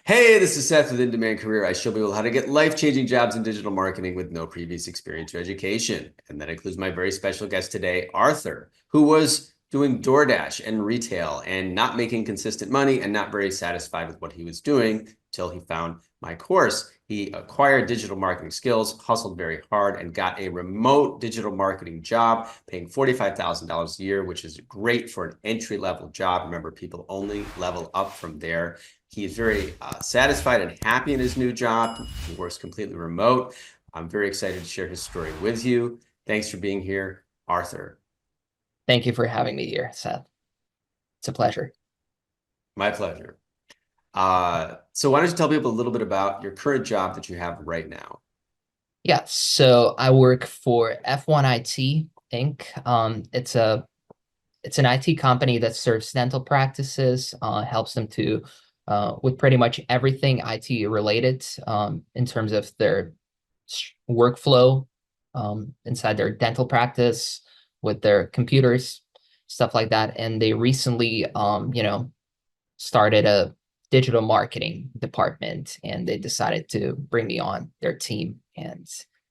Hey, this is Seth with In-Demand Career. I show people how to get life-changing jobs in digital marketing with no previous experience or education. And that includes my very special guest today, Arthur, who was doing Doordash and retail and not making consistent money and not very satisfied with what he was doing until he found my course. He acquired digital marketing skills, hustled very hard, and got a remote digital marketing job paying $45,000 a year, which is great for an entry-level job. Remember, people only level up from there. He is very satisfied and happy in his new job. He works completely remote. I'm very excited to share his story with you. Thanks for being here, Arthur. Thank you for having me here, Seth. It's a pleasure. My pleasure. So why don't you tell people a little bit about your current job that you have right now? Yeah, so I work for F1 IT Inc. It's an IT company that serves dental practices, helps them to with pretty much everything IT related in terms of their workflow inside their dental practice with their computers, stuff like that. And they recently, started a digital marketing department, and they decided to bring me on their team. And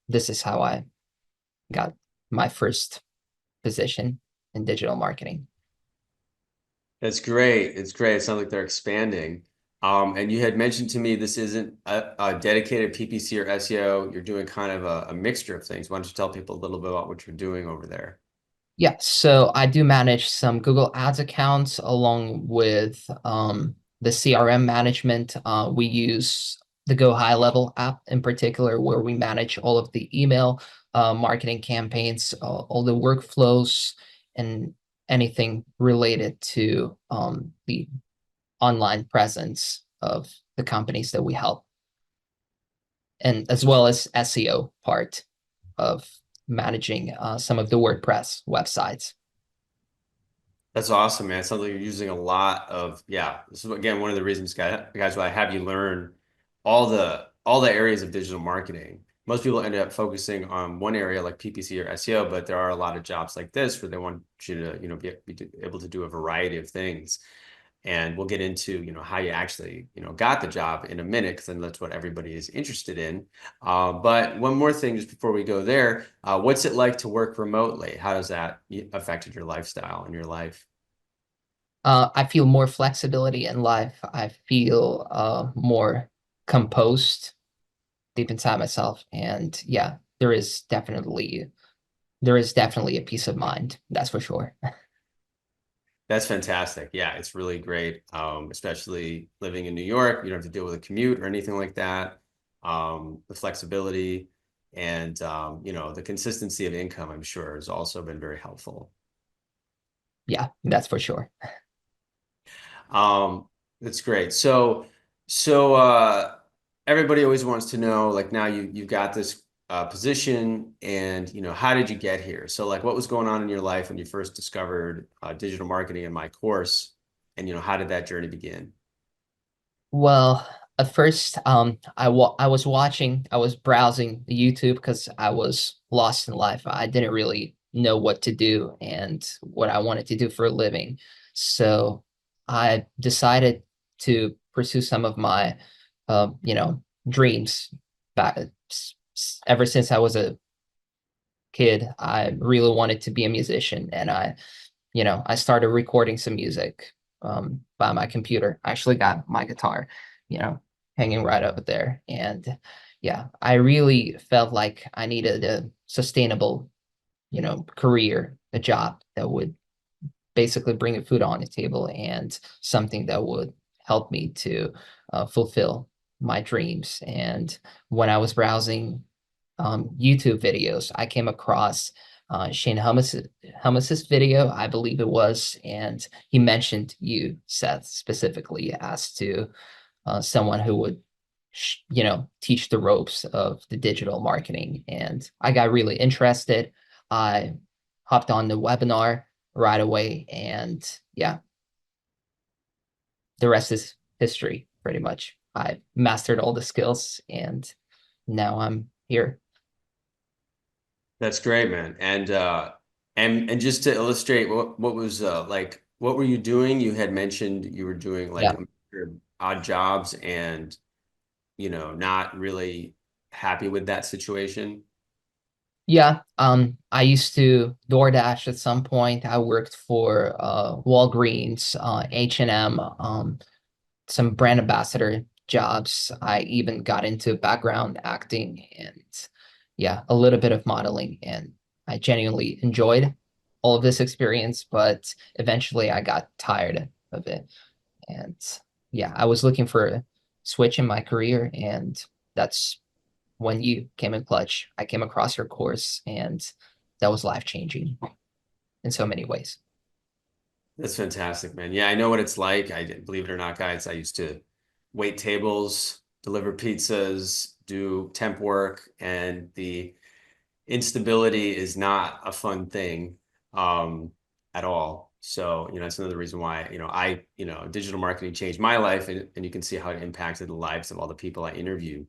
this is how I got my first position in digital marketing. That's great. It's great. It sounds like they're expanding. And you had mentioned to me this isn't a dedicated PPC or SEO. You're doing kind of a mixture of things. Why don't you tell people a little bit about what you're doing over there? Yeah, so I do manage some Google Ads accounts along with the CRM management. We use the Go High Level app in particular, where we manage all of the email marketing campaigns, all the workflows, and anything related to the online presence of the companies that we help, and as well as SEO part of managing some of the WordPress websites. That's awesome, man. It sounds like you're using a lot of, yeah. This is again one of the reasons, guys, why I have you learn all the areas of digital marketing. Most people end up focusing on one area like PPC or SEO, but there are a lot of jobs like this where they want you to, be able to do a variety of things. And we'll get into, how you actually, got the job in a minute, because then that's what everybody is interested in. But one more thing, just before we go there, what's it like to work remotely? How does that affected your lifestyle and your life? I feel more flexibility in life. I feel more composed deep inside myself. And yeah, there is definitely a peace of mind. That's for sure. That's fantastic. Yeah, it's really great. Especially living in New York, you don't have to deal with a commute or anything like that. The flexibility and the consistency of income, I'm sure, has also been very helpful. Yeah, that's for sure. Um, that's great. So everybody always wants to know, like, now you've got this position, and how did you get here? So like, what was going on in your life when you first discovered digital marketing in my course, and how did that journey begin? Well, at first, I was browsing YouTube because I was lost in life. I didn't really know what to do and what I wanted to do for a living. So I decided to pursue some of my, dreams. Back ever since I was a kid, I really wanted to be a musician, and I started recording some music by my computer. I actually got my guitar, you know, hanging right over there. And yeah, I really felt like I needed a sustainable, career, a job that would basically bring food on the table and something that would help me to fulfill my dreams. And when I was browsing YouTube videos, I came across Shane Hummus's video, I believe it was, and he mentioned you, Seth, specifically as to someone who would, teach the ropes of the digital marketing. And I got really interested. I hopped on the webinar right away, and yeah, the rest is history, pretty much. I mastered all the skills, and now I'm here. That's great, man. And just to illustrate what was like, what were you doing? You had mentioned you were doing like Yeah. a mixture odd jobs and, not really happy with that situation? Yeah, I used to DoorDash at some point. I worked for Walgreens, H&M, some brand ambassador jobs. I even got into background acting and yeah, a little bit of modeling. And I genuinely enjoyed all of this experience, but eventually I got tired of it. And yeah, I was looking for a switch in my career, and that's when you came in clutch. I came across your course, and that was life changing in so many ways. That's fantastic, man. Yeah, I know what it's like. Believe it or not, guys, I used to wait tables, deliver pizzas, do temp work, and the instability is not a fun thing at all. So, that's another reason why, digital marketing changed my life, and you can see how it impacted the lives of all the people I interview.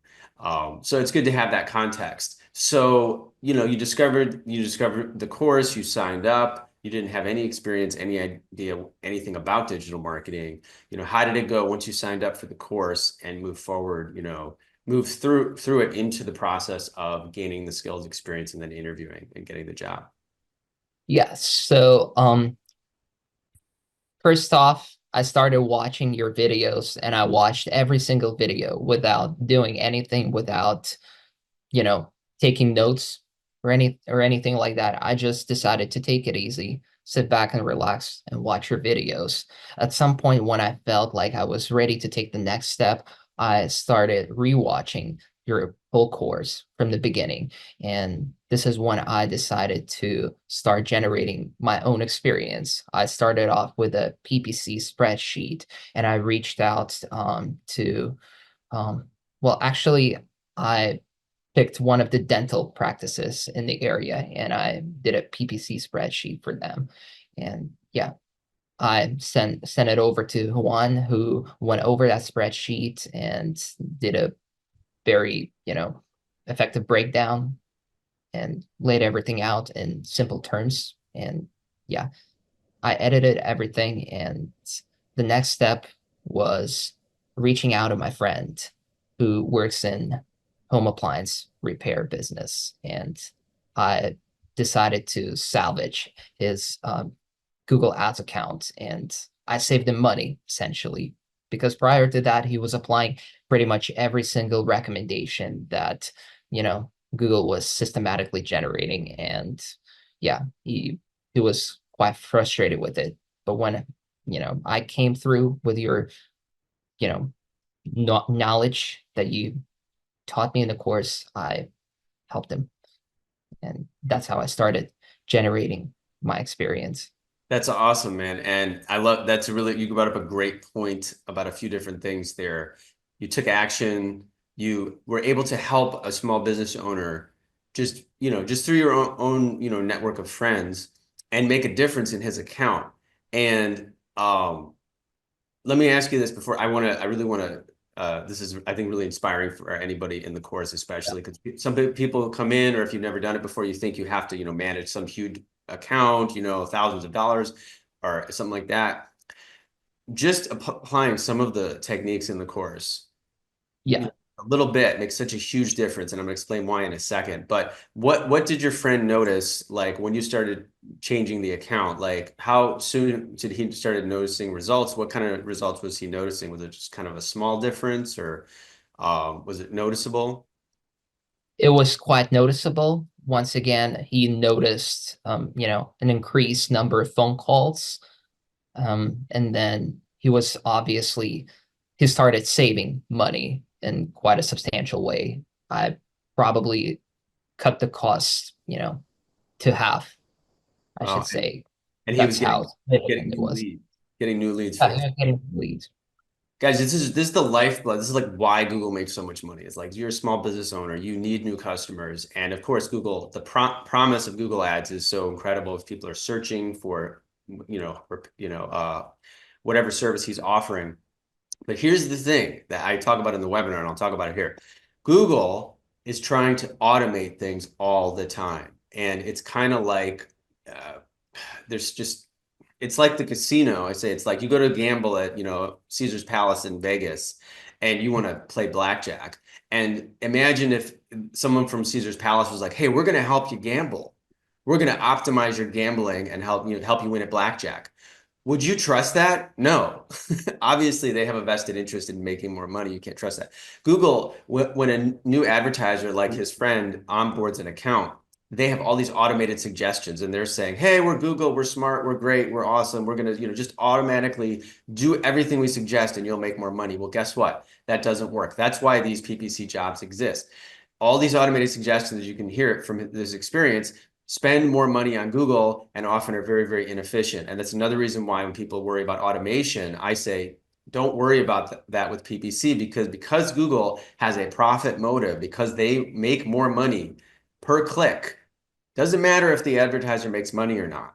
So it's good to have that context. So, you discovered the course, you signed up, you didn't have any experience, any idea, anything about digital marketing. How did it go once you signed up for the course and move forward, move through it into the process of gaining the skills, experience, and then interviewing and getting the job? Yes. So, first off, I started watching your videos, and I watched every single video without doing anything, without, you know, taking notes or anything like that. I just decided to take it easy, sit back and relax and watch your videos. At some point when I felt like I was ready to take the next step, I started rewatching your whole course from the beginning. And this is when I decided to start generating my own experience. I started off with a PPC spreadsheet, and I reached out to, um, well, actually, I picked one of the dental practices in the area, and I did a PPC spreadsheet for them. And yeah, I sent it over to Juan, who went over that spreadsheet and did a very, effective breakdown and laid everything out in simple terms. And yeah, I edited everything, and the next step was reaching out to my friend who works in home appliance repair business, and I decided to salvage his Google Ads account, and I saved him money essentially because prior to that he was applying pretty much every single recommendation that Google was systematically generating, and yeah, he was quite frustrated with it. But when I came through with your you know knowledge that you taught me in the course, I helped him, and that's how I started generating my experience. That's awesome, man. And you brought up a great point about a few different things there. You took action, you were able to help a small business owner just through your own, network of friends and make a difference in his account. And let me ask you this before I really want to, this is, I think, really inspiring for anybody in the course, especially because some people come in, or if you've never done it before, you think you have to, manage some huge account, thousands of dollars or something like that. Just applying some of the techniques in the course, Yeah. a little bit makes such a huge difference, and I'm gonna explain why in a second. But what did your friend notice, like when you started changing the account? Like how soon did he started noticing results? What kind of results was he noticing? Was it just kind of a small difference, or was it noticeable? It was quite noticeable. Once again, he noticed, an increased number of phone calls. And then he started saving money in quite a substantial way. I probably cut the cost, to half, I Oh, should say. and he was That's getting how significant getting it new was. leads, getting new leads for his. Getting leads. Guys, this is the lifeblood. This is like why Google makes so much money. It's like you're a small business owner, you need new customers, and of course, the promise of Google Ads is so incredible. If people are searching for, whatever service he's offering. But here's the thing that I talk about in the webinar, and I'll talk about it here. Google is trying to automate things all the time, and it's kind of like uh, there's just It's like the casino. I say it's like you go to gamble at, Caesar's Palace in Vegas and you want to play blackjack. And imagine if someone from Caesar's Palace was like, "Hey, we're going to help you gamble. We're going to optimize your gambling and help you win at blackjack." Would you trust that? No. Obviously, they have a vested interest in making more money. You can't trust that. Google, when a new advertiser like his friend onboards an account, they have all these automated suggestions and they're saying, "Hey, we're Google, we're smart, we're great, we're awesome. We're going to, just automatically do everything we suggest and you'll make more money." Well, guess what? That doesn't work. That's why these PPC jobs exist. All these automated suggestions, you can hear it from this experience, spend more money on Google and often are very, very inefficient. And that's another reason why when people worry about automation, I say, don't worry about that with PPC because Google has a profit motive, because they make more money per click. Doesn't matter if the advertiser makes money or not.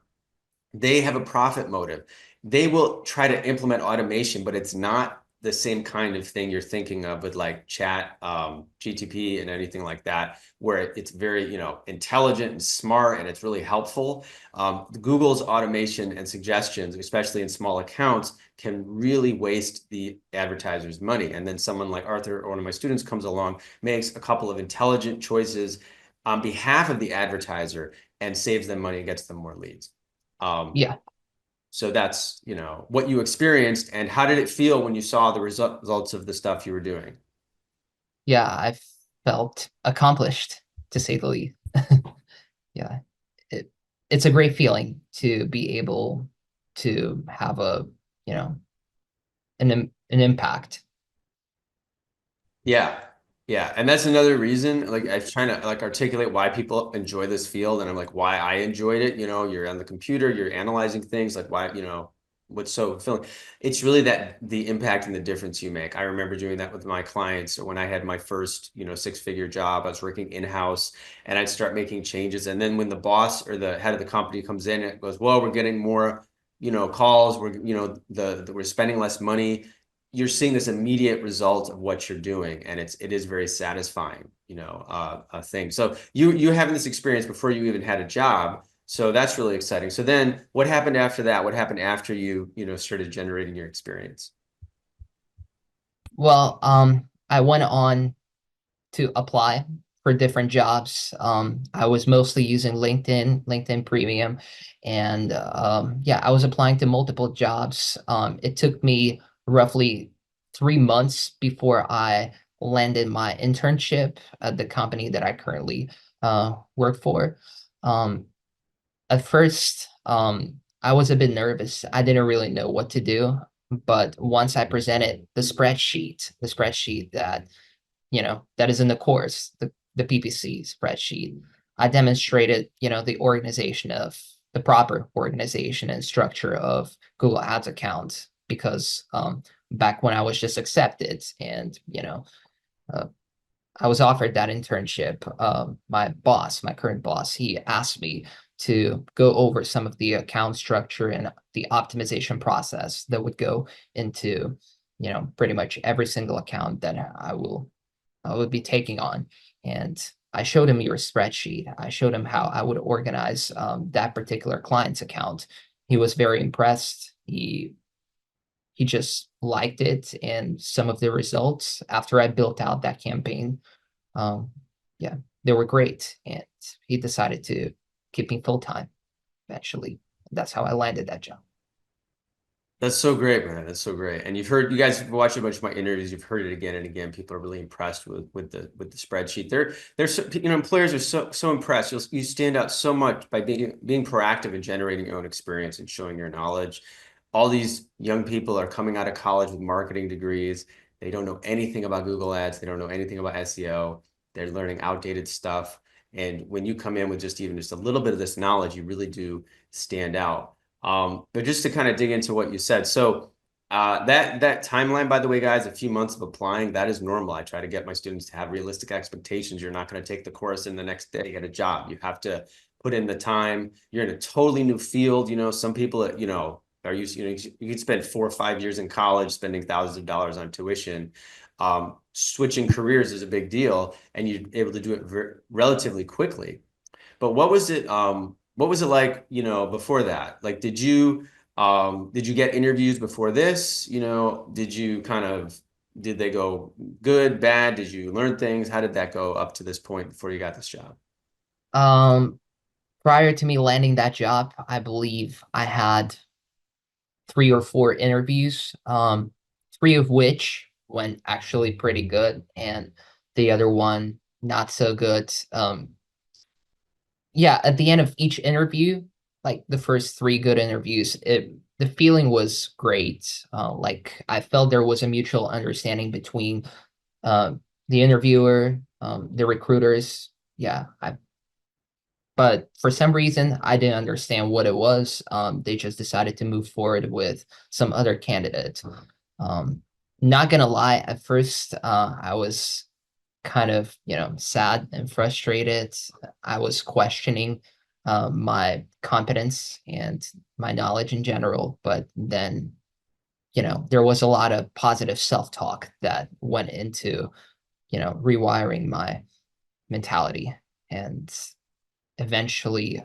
They have a profit motive. They will try to implement automation, but it's not the same kind of thing you're thinking of with like chat, GTP and anything like that, where it's very, intelligent and smart and it's really helpful. Google's automation and suggestions, especially in small accounts, can really waste the advertiser's money. And then someone like Arthur or one of my students comes along, makes a couple of intelligent choices on behalf of the advertiser and saves them money and gets them more leads. Yeah. So that's, what you experienced, and how did it feel when you saw the results of the stuff you were doing? Yeah, I felt accomplished, to say the least. Yeah, it's a great feeling to be able to have an impact. Yeah. Yeah. And that's another reason, like I'm trying to like articulate why people enjoy this field. And I'm like, why I enjoyed it. You're on the computer, you're analyzing things, like why, what's so fulfilling. It's really that the impact and the difference you make. I remember doing that with my clients when I had my first, six-figure job. I was working in-house and I'd start making changes. And then when the boss or the head of the company comes in, it goes, "Well, we're getting more, calls. We're spending less money." You're seeing this immediate result of what you're doing, and it is very satisfying, a thing. So you having this experience before you even had a job, so that's really exciting. So then, what happened after that? What happened after you started generating your experience? Well, I went on to apply for different jobs. I was mostly using LinkedIn Premium, and yeah, I was applying to multiple jobs. It took me roughly 3 months before I landed my internship at the company that I currently work for. Um, at first, I was a bit nervous. I didn't really know what to do, but once I presented the spreadsheet that is in the course, the PPC spreadsheet. I demonstrated, the proper organization and structure of Google Ads accounts because back when I was just accepted and, uh, I was offered that internship, my current boss, he asked me to go over some of the account structure and the optimization process that would go into, pretty much every single account that I would be taking on. And I showed him your spreadsheet. I showed him how I would organize that particular client's account. He was very impressed. He just liked it, and some of the results after I built out that campaign, um, yeah, they were great. And he decided to keep me full time eventually. That's how I landed that job. That's so great, man. That's so great. And you guys have watched a bunch of my interviews. You've heard it again and again. People are really impressed with the spreadsheet. They're so, employers are so impressed. You stand out so much by being proactive and generating your own experience and showing your knowledge. All these young people are coming out of college with marketing degrees. They don't know anything about Google Ads. They don't know anything about SEO. They're learning outdated stuff. And when you come in with just a little bit of this knowledge, you really do stand out. But just to kind of dig into what you said, so that timeline, by the way, guys, a few months of applying, that is normal. I try to get my students to have realistic expectations. You're not going to take the course in the next day, get a job. You have to put in the time. You're in a totally new field. Some people, are used, you could spend 4 or 5 years in college spending thousands of dollars on tuition. Switching careers is a big deal, and you're able to do it relatively quickly. But what was it like, before that? Like, did you Did you get interviews before this? Did they go good, bad? Did you learn things? How did that go up to this point before you got this job? Um, Prior to me landing that job, I believe I had 3 or 4 interviews, three of which went actually pretty good, and the other one not so good. Yeah, at the end of each interview, like the first 3 good interviews, the feeling was great. Like I felt there was a mutual understanding between uh, the interviewer, the recruiters. Yeah, but for some reason, I didn't understand what it was. They just decided to move forward with some other candidate. Um, Not gonna lie, at first, I was kind of, sad and frustrated. I was questioning my competence and my knowledge in general, but then, there was a lot of positive self-talk that went into, rewiring my mentality. And eventually,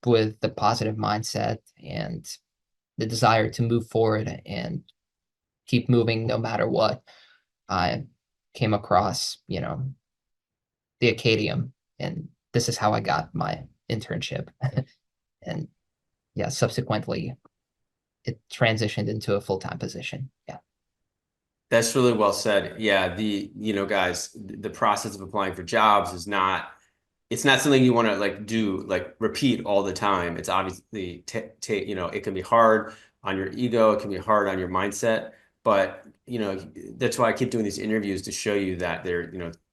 with the positive mindset and the desire to move forward and keep moving no matter what, I came across, the Acadium, and this is how I got my internship. And yeah, subsequently it transitioned into a full-time position. Yeah. That's really well said. Yeah, guys, the process of applying for jobs is not, it's not something you want to like do, like repeat all the time. It's obviously, it can be hard on your ego. It can be hard on your mindset, but that's why I keep doing these interviews to show you that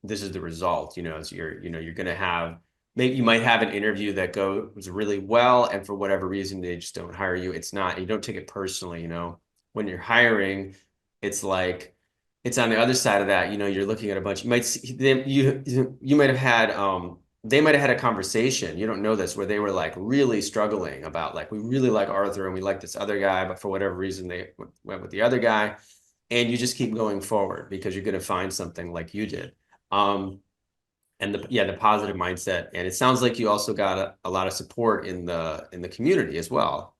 this is the result, so you're going to have, maybe you might have an interview that goes really well. And for whatever reason, they just don't hire you. It's not, you don't take it personally, when you're hiring, it's like, it's on the other side of that, you're looking at a bunch, you might see them, you might have had, they might have had a conversation, you don't know this, where they were like really struggling about like, we really like Arthur and we like this other guy, but for whatever reason, they went with the other guy. And you just keep going forward because you're going to find something like you did. Um, and the positive mindset. And it sounds like you also got a lot of support in the community as well.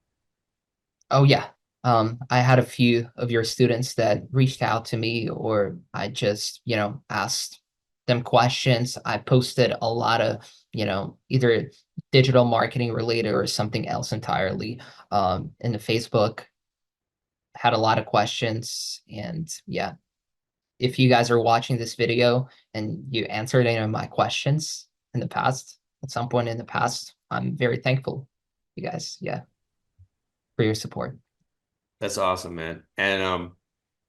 Oh yeah. I had a few of your students that reached out to me, or I just, asked them questions. I posted a lot of, either digital marketing related or something else entirely, in the Facebook. Had a lot of questions, and yeah, if you guys are watching this video and you answered any of my questions in the past, at some point in the past, I'm very thankful, you guys, yeah, for your support. That's awesome, man. And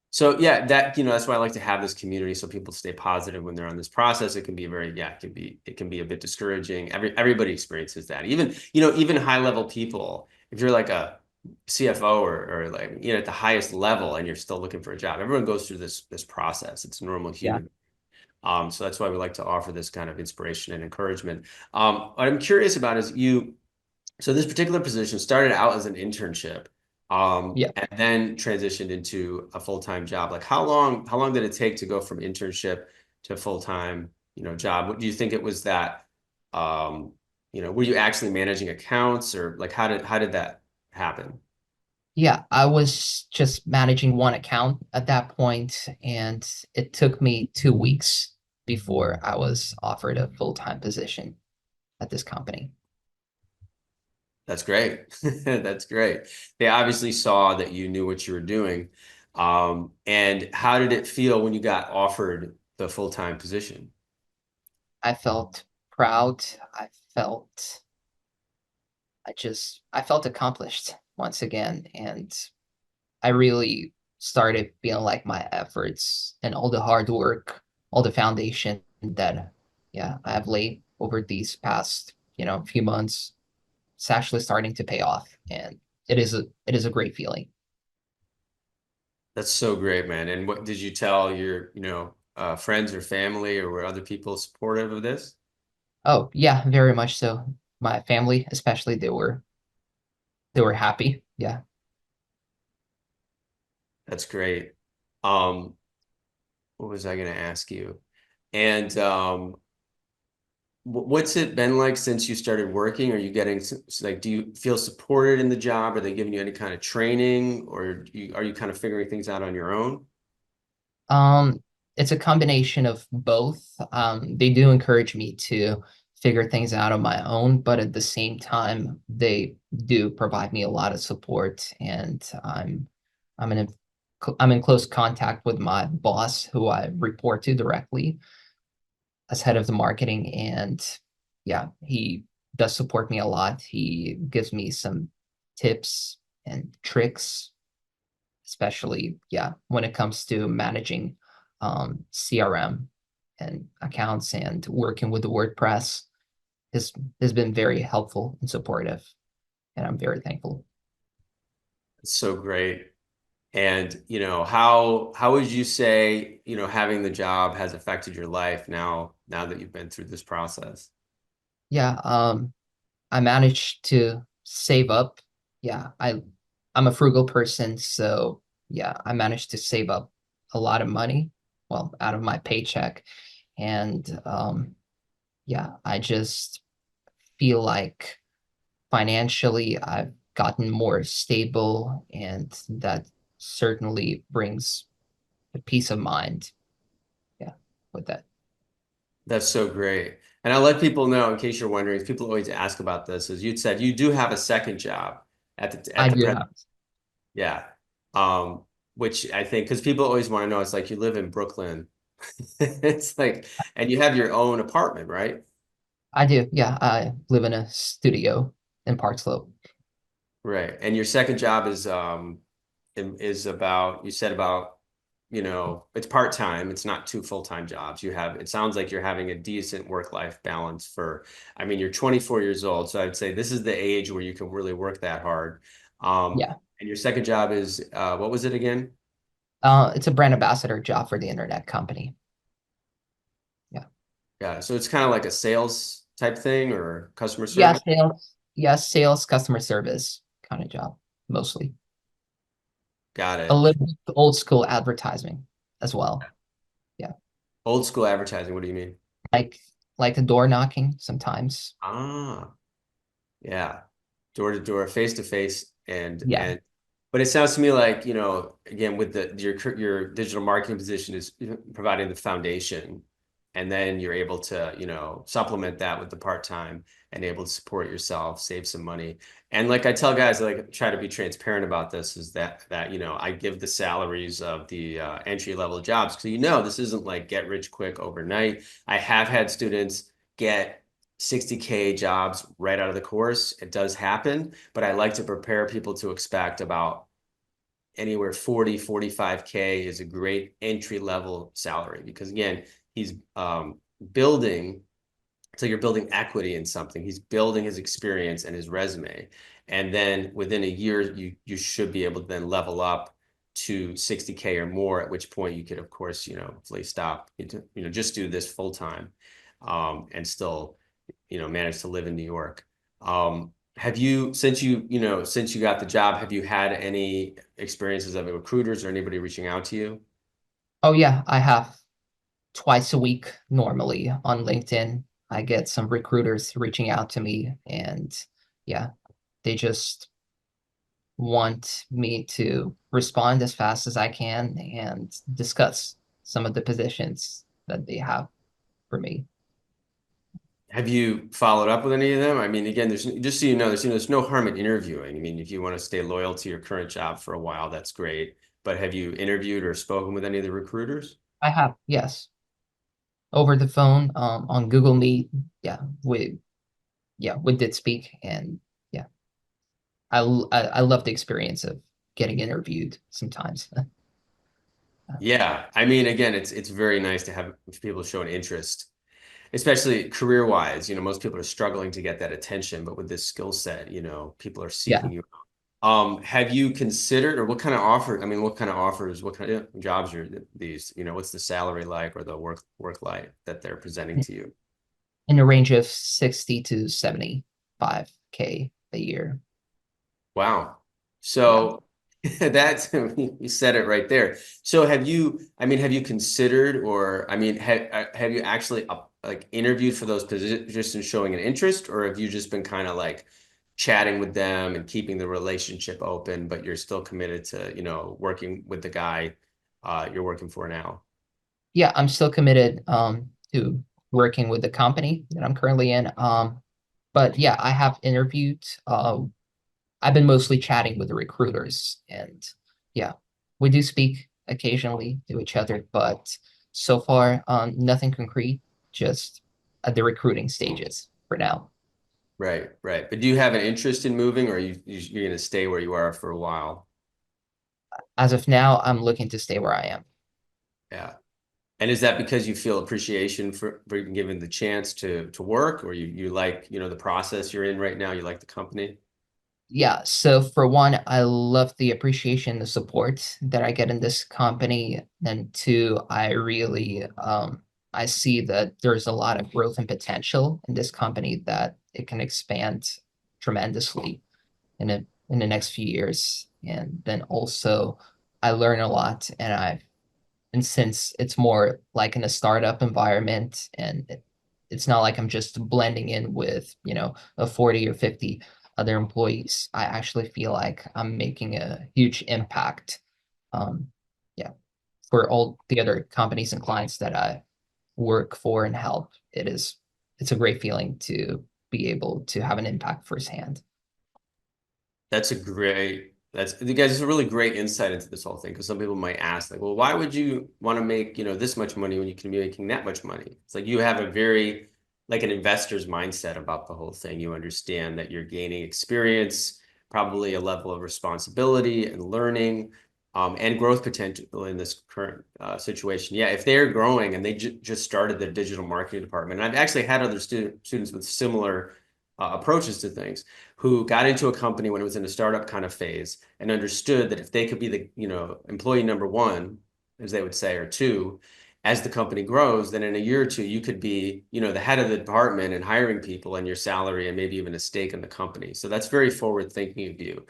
so yeah, that's why I like to have this community so people stay positive when they're on this process. It can be it can be a bit discouraging. Everybody experiences that. Even high level people, if you're like a CFO or like at the highest level and you're still looking for a job, everyone goes through this process. It's normal Yeah. human. So that's why we like to offer this kind of inspiration and encouragement. What I'm curious about is so this particular position started out as an internship, Yeah. and then transitioned into a full-time job. Like how long did it take to go from internship to full-time, job? What do you think it was that, were you actually managing accounts or like how did that happen? Yeah, I was just managing one account at that point, and it took me 2 weeks before I was offered a full-time position at this company. That's great. That's great. They obviously saw that you knew what you were doing. And how did it feel when you got offered the full-time position? I felt proud. I felt accomplished once again, and I really started feeling like my efforts and all the hard work, all the foundation that, yeah, I have laid over these past, few months, it's actually starting to pay off, and it is a great feeling. That's so great, man. And what did you tell your, friends or family, or were other people supportive of this? Oh yeah, very much so. My family, especially, they were happy. Yeah. That's great. What was I going to ask you? And What's it been like since you started working? Are you getting like, do you feel supported in the job? Are they giving you any kind of training, or are you kind of figuring things out on your own? Um, it's a combination of both. They do encourage me to figure things out on my own, but at the same time, they do provide me a lot of support, and I'm in I'm in close contact with my boss, who I report to directly as head of the marketing, and yeah, he does support me a lot. He gives me some tips and tricks, especially, yeah, when it comes to managing CRM and accounts and working with the WordPress. Has has been very helpful and supportive, and I'm very thankful. It's so great. And, how would you say, having the job has affected your life now that you've been through this process? Yeah, I managed to save up. Yeah, I'm a frugal person, so yeah, I managed to save up a lot of money, well, out of my paycheck, and yeah, I just feel like financially I've gotten more stable, and that certainly brings a peace of mind. Yeah, with that. That's so great. And I'll let people know, in case you're wondering, people always ask about this, as you'd said, you do have a second job I at the do present. have. Yeah. Um, which I think, because people always want to know, it's like you live in Brooklyn. It's like, and you have your own apartment, right? I do. Yeah, I live in a studio in Park Slope. Right. And your second job is about, you said about, it's part-time. It's not two full-time jobs. It sounds like you're having a decent work-life balance I mean, you're 24 years old, so I'd say this is the age where you can really work that hard. Yeah. And your second job is, what was it again? It's a brand ambassador job for the internet company. Yeah. Yeah. So it's kind of like a sales type thing or customer Yeah, service. sales. Yeah, sales, customer service kind of job, mostly. Got A it. little old school advertising as well. Yeah. Old school advertising. What do you mean? Like like a door knocking sometimes. Ah, yeah. Door to door, face to face, Yeah. and but it sounds to me like, again, with your digital marketing position is providing the foundation, and then you're able to, supplement that with the part-time and able to support yourself, save some money. And like I tell guys, like try to be transparent about this, is that I give the salaries of the entry level jobs, because this isn't like get rich quick overnight. I have had students get 60K jobs right out of the course. It does happen, but I like to prepare people to expect about anywhere 45K is a great entry level salary, because again, he's building, so you're building equity in something. He's building his experience and his resume. And then within a year, you should be able to then level up to 60K or more, at which point you could, of course, hopefully stop, just do this full time, and still, manage to live in New York. Have you, since you got the job, have you had any experiences of recruiters or anybody reaching out to you? Oh yeah, I have twice a week normally on LinkedIn. I get some recruiters reaching out to me, and yeah, they just want me to respond as fast as I can and discuss some of the positions that they have for me. Have you followed up with any of them? I mean, again, there's just so you know, there's no harm in interviewing. I mean, if you want to stay loyal to your current job for a while, that's great. But have you interviewed or spoken with any of the recruiters? I have, yes, over the phone, on Google Meet. Yeah, we did speak, and yeah, I love the experience of getting interviewed sometimes. Yeah, I mean, again, it's very nice to have people show an interest, especially career wise. Most people are struggling to get that attention, but with this skill set, people are seeking Yeah. you. Have you considered, or what kind of offer? I mean, what kind of offers, what kind of jobs are these? What's the salary like, or the work life that they're presenting to you? In the range of 60 to 75K a year. Wow. Yeah. So that's, you said it right there. So I mean, have you considered, or I mean, have you actually like interviewed for those positions showing an interest, or have you just been kind of like chatting with them and keeping the relationship open, but you're still committed to, working with the guy you're working for now? Yeah, I'm still committed to working with the company that I'm currently in. But yeah, I have interviewed. I've been mostly chatting with the recruiters, and yeah, we do speak occasionally to each other, but so far, nothing concrete, just at the recruiting stages for now. Right, right. But do you have an interest in moving, or you're going to stay where you are for a while? As of now, I'm looking to stay where I am. Yeah. And is that because you feel appreciation for being given the chance to work, or you like, the process you're in right now, you like the company? Yeah, so for one, I love the appreciation, the support that I get in this company. And two, I see that there's a lot of growth and potential in this company that it can expand tremendously in the next few years. And then also I learn a lot, and since it's more like in a startup environment, and it's not like I'm just blending in with, a 40 or 50 other employees, I actually feel like I'm making a huge impact. Um, yeah, for all the other companies and clients that I work for and help. It's a great feeling to be able to have an impact firsthand. You guys, it's a really great insight into this whole thing, because some people might ask, like, well, why would you want to make, this much money when you can be making that much money? It's like you have a very, like an investor's mindset about the whole thing. You understand that you're gaining experience, probably a level of responsibility and learning, and growth potential in this current situation. Yeah, if they're growing and they just started their digital marketing department, and I've actually had other students with similar approaches to things, who got into a company when it was in a startup kind of phase and understood that if they could be the, employee number one, as they would say, or two, as the company grows, then in a year or two, you could be, the head of the department and hiring people and your salary and maybe even a stake in the company. So that's very forward thinking of you,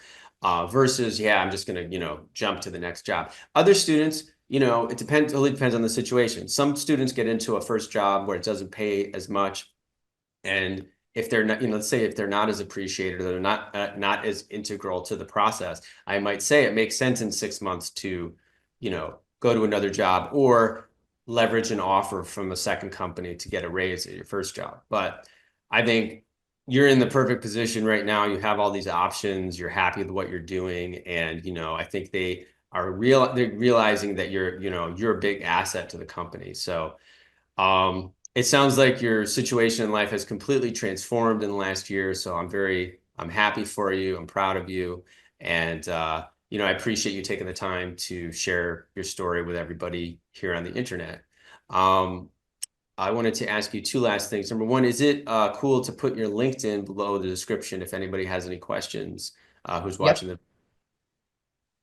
versus, yeah, I'm just going to, jump to the next job. Other students, totally depends on the situation. Some students get into a first job where it doesn't pay as much, and if they're not, let's say if they're not as appreciated, or they're not as integral to the process, I might say it makes sense in 6 months to, go to another job, or leverage an offer from a second company to get a raise at your first job. But I think you're in the perfect position right now. You have all these options. You're happy with what you're doing, and I think they're realizing that you're a big asset to the company. So it sounds like your situation in life has completely transformed in the last year. So I'm happy for you. I'm proud of you. And, I appreciate you taking the time to share your story with everybody here on the internet. Um, I wanted to ask you two last things. Number one, is it cool to put your LinkedIn below the description if anybody has any questions, who's Yep. watching the.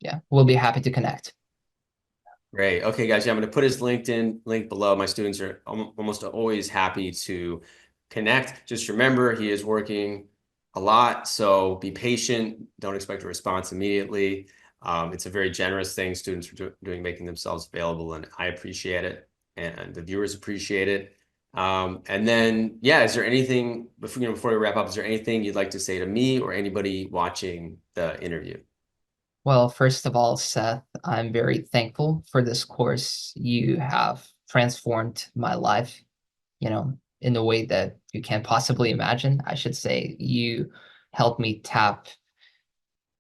Yeah, we'll be happy to connect. Great. Okay, guys, yeah, I'm going to put his LinkedIn link below. My students are almost always happy to connect. Just remember, he is working a lot, so be patient. Don't expect a response immediately. It's a very generous thing students are doing, making themselves available, and I appreciate it, and the viewers appreciate it. And then, yeah, is there anything, before we wrap up, is there anything you'd like to say to me or anybody watching the interview? Well, first of all, Seth, I'm very thankful for this course. You have transformed my life, in a way that you can't possibly imagine. I should say helped me tap,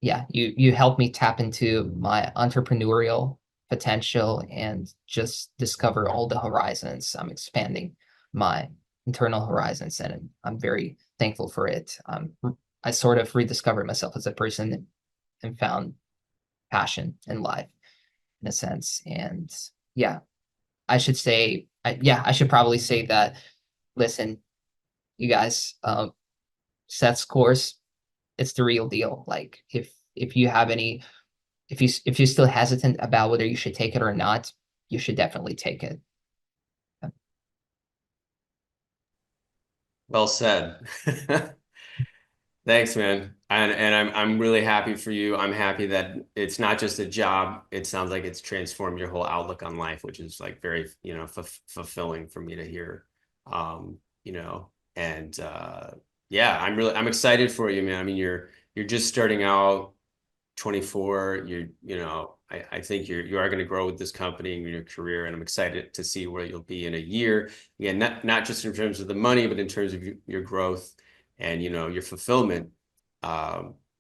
you helped me tap into my entrepreneurial potential and just discover all the horizons. I'm expanding my internal horizons, and I'm very thankful for it. I sort of rediscovered myself as a person and found passion in life in a sense. And yeah, I should probably say that, listen, you guys, Seth's course, it's the real deal. Like if you have any, if you're still hesitant about whether you should take it or not, you should definitely take it. Well said. Thanks, man. And I'm really happy for you. I'm happy that it's not just a job. It sounds like it's transformed your whole outlook on life, which is like very, fulfilling for me to hear. you know, and yeah, I'm excited for you, man. I mean, you're just starting out, 24. You know, I think you are going to grow with this company and your career, and I'm excited to see where you'll be in a year. Again, not just in terms of the money, but in terms of your growth and, you know, your fulfillment.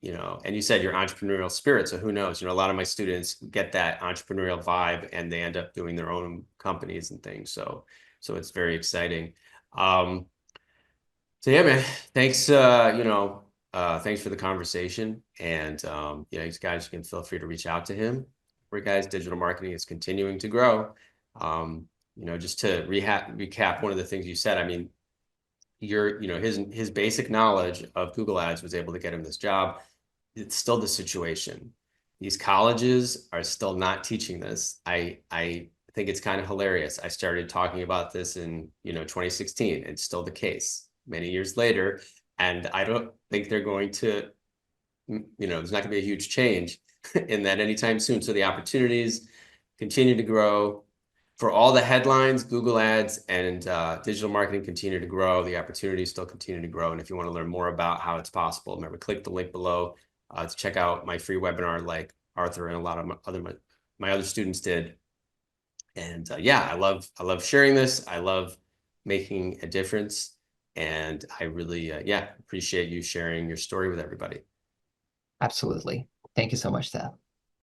You know, and you said your entrepreneurial spirit. So who knows? You know, a lot of my students get that entrepreneurial vibe and they end up doing their own companies and things. So it's very exciting. Um, so yeah, man, thanks, you know, thanks for the conversation. And yeah, you guys can feel free to reach out to him. For guys, digital marketing is continuing to grow. You know, just to recap one of the things you said, I mean, you know, his basic knowledge of Google Ads was able to get him this job. It's still the situation. These colleges are still not teaching this. I think it's kind of hilarious. I started talking about this in, you know, 2016. It's still the case many years later. And I don't think they're going to, you know, there's not going to be a huge change in that anytime soon. So the opportunities continue to grow. For all the headlines, Google Ads and digital marketing continue to grow. The opportunities still continue to grow. And if you want to learn more about how it's possible, remember, click the link below to check out my free webinar like Arthur and a lot of my other students did. And yeah, I love sharing this. I love making a difference. And I really, yeah, appreciate you sharing your story with everybody. Absolutely. Thank you so much, Seth.